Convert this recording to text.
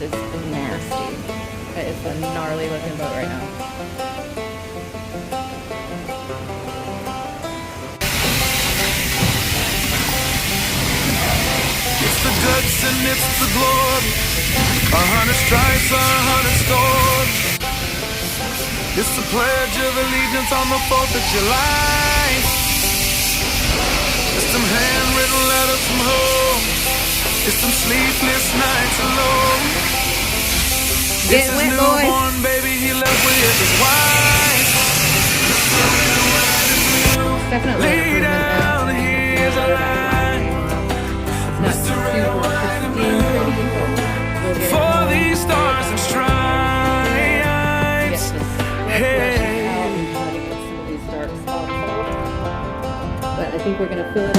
It's nasty. It's a gnarly looking boat right now. It's the guts and it's the glory. 100 stripes, 100 scores. It's the pledge of allegiance on the 4th of July. It's some handwritten letters from home. It's some sleepless nights alone. It's his newborn baby he left with his wife. Definitely Lay down, here's a line. not super pristine pretty. We'll get For it these stars and stripes. Hey. out and try to get some of these dark spots out. But I think we're gonna fill it up.